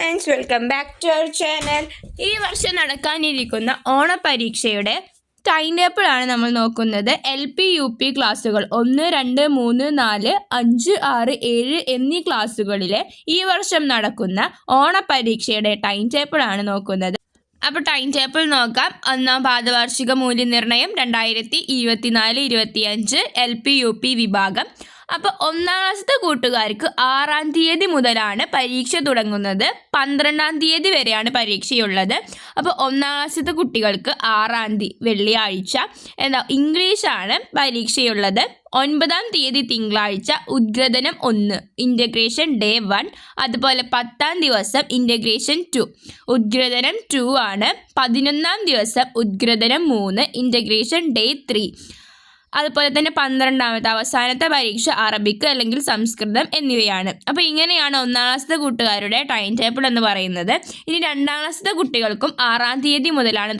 Friends, welcome back to our channel. ഈ വർഷം നടക്കാനിരിക്കുന്ന ഓണപരീക്ഷയുടെ ടൈം ടേബിളാണ് നമ്മൾ നോക്കുന്നത്. LP UP ക്ലാസ്സുകൾ 1, 2, 3, 4, 5, 6, 7 എന്നീ ക്ലാസ്സുകളിലെ ഈ വർഷം നടക്കുന്ന ഓണപരീക്ഷയുടെ ടൈം ടേബിളാണ് നോക്കുന്നത്. അപ്പോൾ ടൈം ടേബിൾ നോക്കാം. ഒന്നാം പാദവാർഷിക മൂല്യനിർണ്ണയം 2024-25 LP UP വിഭാഗം. അപ്പോൾ 1ാം ക്ലാസ്സിലെ കൂട്ടുകാർക്ക് 6-ാം തീയതി മുതലാണ് പരീക്ഷ തുടങ്ങുന്നത്. 12-ാം തീയതി വരെയാണ് പരീക്ഷയുള്ളത്. അപ്പോൾ 1ാം ക്ലാസ്സിലെ കുട്ടികൾക്ക് 6-ാം തീയതി വെള്ളിയാഴ്ച ഇംഗ്ലീഷാണ് പരീക്ഷയുള്ളത്. 9-ാം തീയതി തിങ്കളാഴ്ച ഉദ്ഗ്രഥനം 1 ഇൻ്റഗ്രേഷൻ ഡേ 1. അതുപോലെ 10-ാം ദിവസം ഇൻ്റഗ്രേഷൻ 2 ഉദ്ഗ്രഥനം 2 ആണ്. 11-ാം ദിവസം ഉദ്ഗ്രഥനം 3 ഇൻ്റഗ്രേഷൻ ഡേ 3. അതുപോലെ തന്നെ 12ാമത്തെ അവസാനത്തെ പരീക്ഷ അറബിക്ക് അല്ലെങ്കിൽ സംസ്കൃതം എന്നിവയാണ്. അപ്പോൾ ഇങ്ങനെയാണ് 1ാം ക്ലാസ്സിലെ കൂട്ടുകാരുടെ ടൈം ടേബിൾ എന്ന് പറയുന്നത്. ഇനി 2ാം ക്ലാസ്സിലെ കുട്ടികൾക്കും 6-ാം തീയതി മുതലാണ്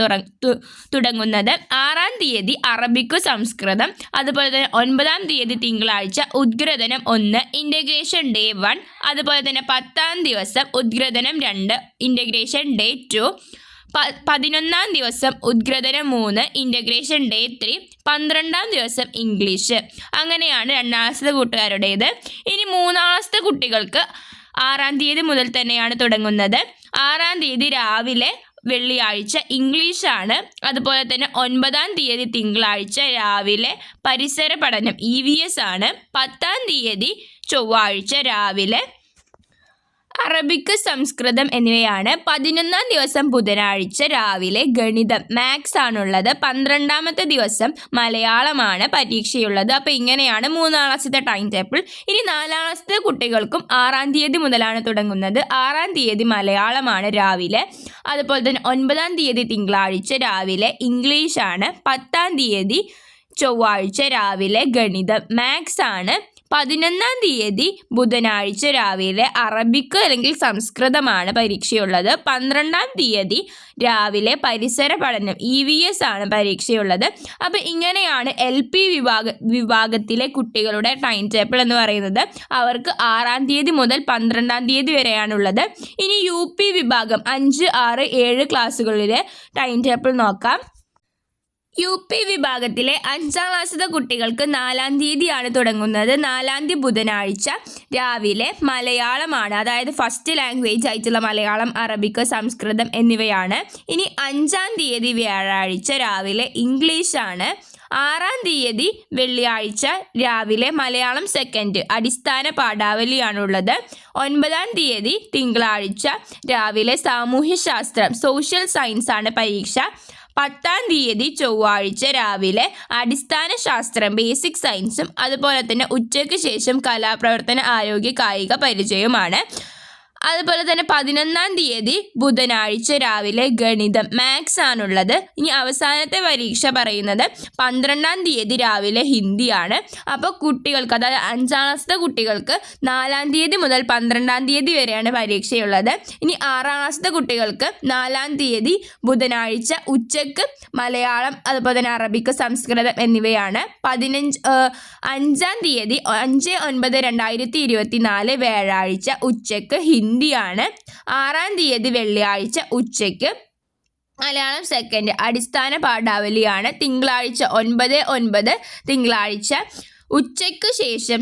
തുടങ്ങുന്നത്. 6-ാം തീയതി അറബിക്ക് സംസ്കൃതം. അതുപോലെ തന്നെ 9-ാം തീയതി തിങ്കളാഴ്ച ഉദ്ഗ്രഥനം 1 ഇൻ്റഗ്രേഷൻ ഡേ 1. അതുപോലെ തന്നെ 10-ാം ദിവസം ഉദ്ഗ്രഥനം 2 ഇൻ്റഗ്രേഷൻ ഡേ 2. 11-ാം ദിവസം ഉദ്ഗ്രഥനം 3 ഇൻ്റഗ്രേഷൻ ഡേ 3. 12-ാം ദിവസം ഇംഗ്ലീഷ്. അങ്ങനെയാണ് 2ാം ക്ലാസ്സിലെ കൂട്ടുകാരുടേത്. ഇനി 3ാം ക്ലാസ്സിലെ കുട്ടികൾക്ക് 6-ാം തീയതി മുതൽ തന്നെയാണ് തുടങ്ങുന്നത്. 6-ാം തീയതി രാവിലെ വെള്ളിയാഴ്ച ഇംഗ്ലീഷാണ്. അതുപോലെ തന്നെ 9-ാം തീയതി തിങ്കളാഴ്ച രാവിലെ പരിസര പഠനം EVS ആണ്. 10-ാം തീയതി ചൊവ്വാഴ്ച രാവിലെ അറബിക്ക് സംസ്കൃതം എന്നിവയാണ്. 11-ാം ദിവസം ബുധനാഴ്ച രാവിലെ ഗണിതം മാത്സ് ആണുള്ളത്. 12ാമത്തെ ദിവസം മലയാളമാണ് പരീക്ഷയുള്ളത്. അപ്പോൾ ഇങ്ങനെയാണ് 3ാം ക്ലാസ്സിലെ ടൈം ടേബിൾ. ഇനി 4ാം ക്ലാസ്സിലെ കുട്ടികൾക്കും 6-ാം തീയതി മുതലാണ് തുടങ്ങുന്നത്. 6-ാം തീയതി മലയാളമാണ് രാവിലെ. അതുപോലെ തന്നെ 9-ാം തീയതി തിങ്കളാഴ്ച രാവിലെ ഇംഗ്ലീഷാണ്. 10-ാം തീയതി ചൊവ്വാഴ്ച രാവിലെ ഗണിതം മാത്സ് ആണ്. 11-ാം തീയതി ബുധനാഴ്ച രാവിലെ അറബിക്ക് അല്ലെങ്കിൽ സംസ്കൃതമാണ് പരീക്ഷയുള്ളത്. 12-ാം തീയതി രാവിലെ പരിസര പഠനം EVS ആണ് പരീക്ഷയുള്ളത്. അപ്പോൾ ഇങ്ങനെയാണ് LP വിഭാഗത്തിലെ കുട്ടികളുടെ ടൈം ടേബിൾ എന്ന് പറയുന്നത്. അവർക്ക് 6-ാം തീയതി മുതൽ 12-ാം തീയതി വരെയാണുള്ളത്. ഇനി UP വിഭാഗം 5, 6, 7 ക്ലാസ്സുകളിലെ ടൈം ടേബിൾ നോക്കാം. UP വിഭാഗത്തിലെ 5ാം ക്ലാസ്സിലെ കുട്ടികൾക്ക് 4-ാം തീയതിയാണ് തുടങ്ങുന്നത്. 4-ാം തീയതി ബുധനാഴ്ച രാവിലെ മലയാളമാണ്. അതായത് ഫസ്റ്റ് ലാംഗ്വേജ് ആയിട്ടുള്ള മലയാളം, അറബിക്ക്, സംസ്കൃതം എന്നിവയാണ്. ഇനി 5-ാം തീയതി വ്യാഴാഴ്ച രാവിലെ ഇംഗ്ലീഷാണ്. 6-ാം തീയതി വെള്ളിയാഴ്ച രാവിലെ മലയാളം സെക്കൻഡ് അടിസ്ഥാന പാഠാവലിയാണുള്ളത്. 9-ാം തീയതി തിങ്കളാഴ്ച രാവിലെ സാമൂഹ്യശാസ്ത്രം സോഷ്യൽ സയൻസ് ആണ് പരീക്ഷ. 10-ാം തീയതി ചൊവ്വാഴ്ച രാവിലെ അടിസ്ഥാന ശാസ്ത്രം ബേസിക് സയൻസും അതുപോലെ തന്നെ ഉച്ചയ്ക്ക് ശേഷം കലാപ്രവർത്തന, ആരോഗ്യ, കായിക പരിചയവുമാണ്. അതുപോലെ തന്നെ 11-ാം തീയതി ബുധനാഴ്ച രാവിലെ ഗണിതം മാത്സ് ആണുള്ളത്. ഇനി അവസാനത്തെ പരീക്ഷ പറയുന്നത് 12-ാം തീയതി രാവിലെ ഹിന്ദിയാണ്. അപ്പോൾ കുട്ടികൾക്ക്, അതായത് 5ാം ക്ലാസ്സിലെ കുട്ടികൾക്ക് 4-ാം തീയതി മുതൽ 12-ാം തീയതി വരെയാണ് പരീക്ഷയുള്ളത്. ഇനി 6-ാം ക്ലാസ്സിലെ കുട്ടികൾക്ക് 4-ാം തീയതി ബുധനാഴ്ച ഉച്ചയ്ക്ക് മലയാളം, അതുപോലെ തന്നെ അറബിക്ക്, സംസ്കൃതം എന്നിവയാണ്. 5-ാം തീയതി 5/9/2024 വ്യാഴാഴ്ച ഉച്ചയ്ക്ക് ഹിന്ദിയാണ്. 6-ാം തീയതി വെള്ളിയാഴ്ച ഉച്ചയ്ക്ക് മലയാളം സെക്കൻഡ് അടിസ്ഥാന പാഠാവലിയാണ്. തിങ്കളാഴ്ച 9/9 തിങ്കളാഴ്ച ഉച്ചയ്ക്ക് ശേഷം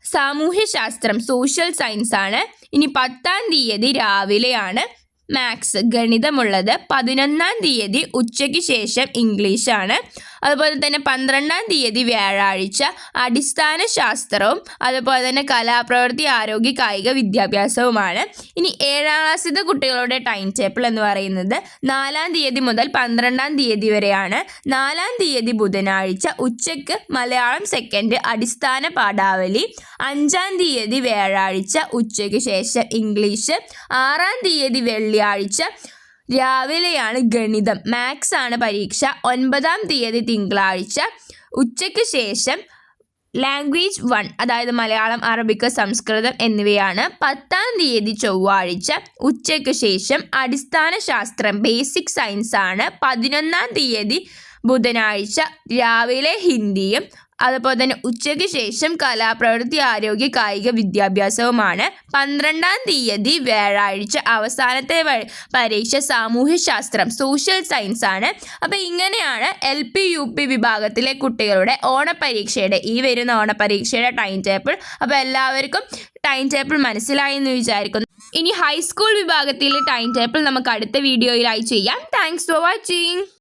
സാമൂഹ്യശാസ്ത്രം സോഷ്യൽ സയൻസ് ആണ്. ഇനി 10-ാം തീയതി രാവിലെയാണ് മാത്സ് ഗണിതമുള്ളത്. 11-ാം തീയതി ഉച്ചയ്ക്ക് ശേഷം ഇംഗ്ലീഷാണ്. അതുപോലെ തന്നെ 12-ാം തീയതി വ്യാഴാഴ്ച അടിസ്ഥാന ശാസ്ത്രവും അതുപോലെ തന്നെ കലാപ്രവൃത്തി, ആരോഗ്യ, കായിക വിദ്യാഭ്യാസവുമാണ്. ഇനി 7ാം ക്ലാസ്സിലെ കുട്ടികളുടെ ടൈം ടേബിൾ എന്ന് പറയുന്നത് 4-ാം തീയതി മുതൽ 12-ാം തീയതി വരെയാണ്. 4-ാം തീയതി ബുധനാഴ്ച ഉച്ചയ്ക്ക് മലയാളം സെക്കൻഡ് അടിസ്ഥാന പാഠാവലി. 5-ാം തീയതി വ്യാഴാഴ്ച ഉച്ചയ്ക്ക് ശേഷം ഇംഗ്ലീഷ്. 6-ാം തീയതി വെള്ളിയാഴ്ച രാവിലെയാണ് ഗണിതം മാത്സ് ആണ് പരീക്ഷ. 9-ാം തീയതി തിങ്കളാഴ്ച ഉച്ചയ്ക്ക് ശേഷം ലാംഗ്വേജ് 1 അതായത് മലയാളം, അറബിക്ക്, സംസ്കൃതം എന്നിവയാണ്. 10-ാം തീയതി ചൊവ്വാഴ്ച ഉച്ചയ്ക്ക് ശേഷം അടിസ്ഥാന ശാസ്ത്രം ബേസിക് സയൻസ് ആണ്. 11-ാം തീയതി ബുധനാഴ്ച രാവിലെ ഹിന്ദിയും അതുപോലെ തന്നെ ഉച്ചയ്ക്ക് ശേഷം കലാപ്രവൃത്തി, ആരോഗ്യ, കായിക വിദ്യാഭ്യാസവുമാണ്. 12-ാം തീയതി വ്യാഴാഴ്ച അവസാനത്തെ പരീക്ഷ സാമൂഹ്യശാസ്ത്രം, സോഷ്യൽ സയൻസ് ആണ്. അപ്പോൾ ഇങ്ങനെയാണ് LP UP വിഭാഗത്തിലെ കുട്ടികളുടെ ഈ വരുന്ന ഓണപരീക്ഷയുടെ ടൈം ടേബിൾ. അപ്പോൾ എല്ലാവർക്കും ടൈം ടേബിൾ മനസ്സിലായി എന്ന് വിചാരിക്കുന്നു. ഇനി ഹൈസ്കൂൾ വിഭാഗത്തിലെ ടൈം ടേബിൾ നമുക്ക് അടുത്ത വീഡിയോയിലായി ചെയ്യാം. Thanks for watching.